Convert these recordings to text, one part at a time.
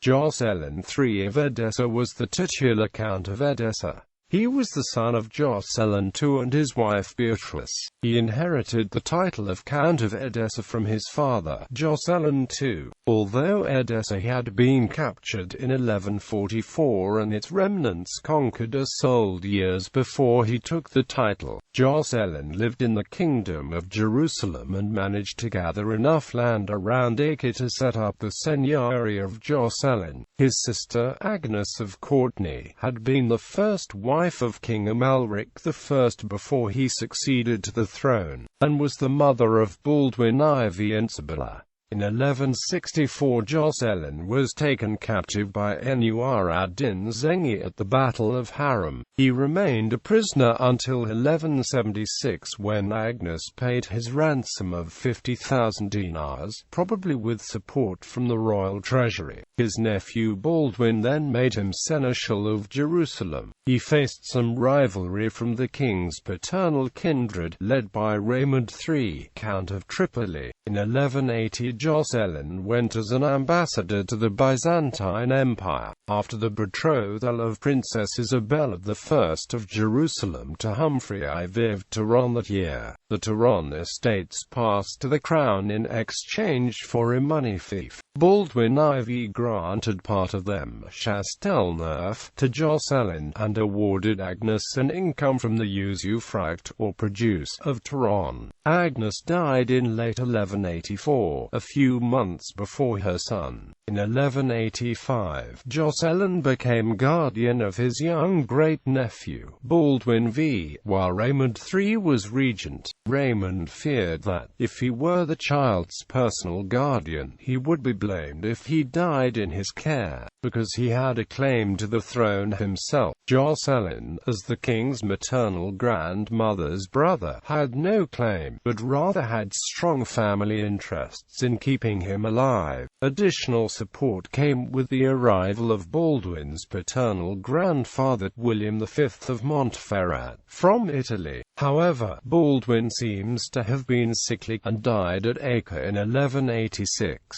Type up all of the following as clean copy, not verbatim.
Joscelin III of Edessa was the titular Count of Edessa. He was the son of Joscelin II and his wife Beatrice. He inherited the title of Count of Edessa from his father, Joscelin II. Although Edessa had been captured in 1144 and its remnants conquered or sold years before he took the title, Joscelin lived in the Kingdom of Jerusalem and managed to gather enough land around Acre to set up the Seigneurie of Joscelin. His sister, Agnes of Courtenay, had been the first wife of King Amalric I before he succeeded to the throne, and was the mother of Baldwin-IV and Sibylla. In 1164 Joscelin was taken captive by Nur ad-Din Zengi at the Battle of Haram. He remained a prisoner until 1176 when Agnes paid his ransom of 50,000 dinars, probably with support from the royal treasury. His nephew Baldwin then made him seneschal of Jerusalem. He faced some rivalry from the king's paternal kindred, led by Raymond III, Count of Tripoli. In 1180 Joscelin went as an ambassador to the Byzantine Empire, after the betrothal of Princess Isabella I of Jerusalem to Humphrey IV of Turon that year. The Turon estates passed to the crown in exchange for a money fief. Baldwin IV granted part of them, Chastelneuf, to Joscelin, and awarded Agnes an income from the usufruct, or produce, of Turon. Agnes died in late 1184, a few months before her son. In 1185, Joscelin became guardian of his young great-nephew, Baldwin V, while Raymond III was regent. Raymond feared that, if he were the child's personal guardian, he would be blamed if he died in his care, because he had a claim to the throne himself. Joscelin, as the king's maternal grandmother's brother, had no claim, but rather had strong family interests in keeping him alive. Additional support came with the arrival of Baldwin's paternal grandfather, William V of Montferrat, from Italy. However, Baldwin seems to have been sickly, and died at Acre in 1186.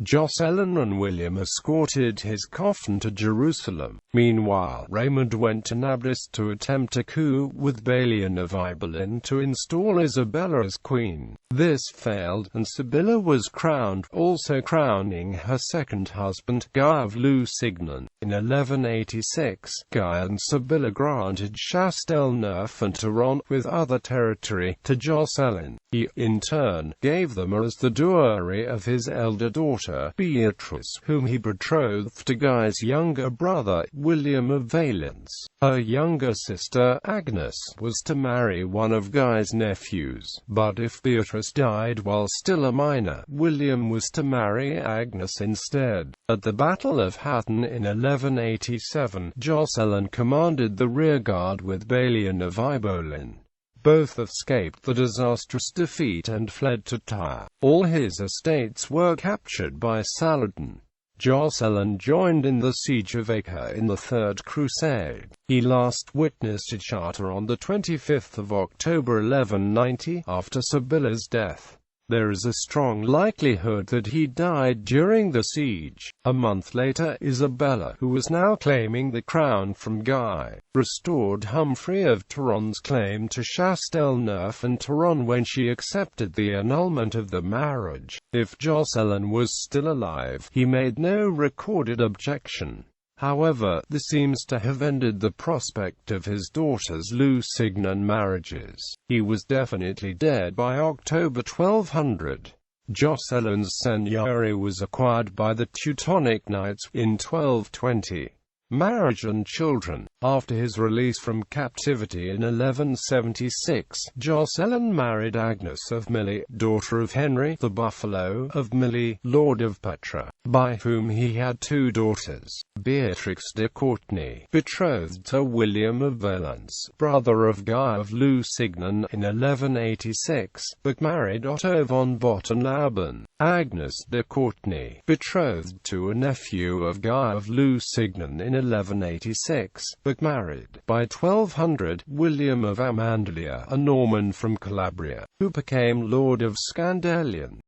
Joscelin and William escorted his coffin to Jerusalem. Meanwhile, Raymond went to Nablus to attempt a coup with Balian of Ibelin to install Isabella as queen. This failed, and Sibylla was crowned, also crowning her second husband, Guy of Lusignan. In 1186, Guy and Sibylla granted Chastelneuf and Turon, with other territory, to Joscelin. He, in turn, gave them as the dowry of his elder daughter, Beatrice, whom he betrothed to Guy's younger brother, William of Valence. Her younger sister, Agnes, was to marry one of Guy's nephews, but if Beatrice died while still a minor, William was to marry Agnes instead. At the Battle of Hattin in 1187, Joscelin commanded the rearguard with Balian of Ibelin. Both escaped the disastrous defeat and fled to Tyre. All his estates were captured by Saladin. Joscelin joined in the siege of Acre in the Third Crusade. He last witnessed a charter on the 25th of October 1190, after Sibylla's death. There is a strong likelihood that he died during the siege. A month later, Isabella, who was now claiming the crown from Guy, restored Humphrey of Turon's claim to Chastelneuf and Turon when she accepted the annulment of the marriage. If Joscelin was still alive, he made no recorded objection. However, this seems to have ended the prospect of his daughter's Lusignan marriages. He was definitely dead by October 1200. Joscelin's seigneury was acquired by the Teutonic Knights in 1220. Marriage and children. After his release from captivity in 1176, Joscelin married Agnes of Milly, daughter of Henry the Buffalo of Milly, Lord of Petra, by whom he had two daughters. Beatrix de Courtenay, betrothed to William of Valence, brother of Guy of Lusignan, in 1186, but married Otto von Botten-Laban. Agnes de Courtenay, betrothed to a nephew of Guy of Lusignan in 1186, but married, by 1200, William of Amandalia, a Norman from Calabria, who became Lord of Scandalion.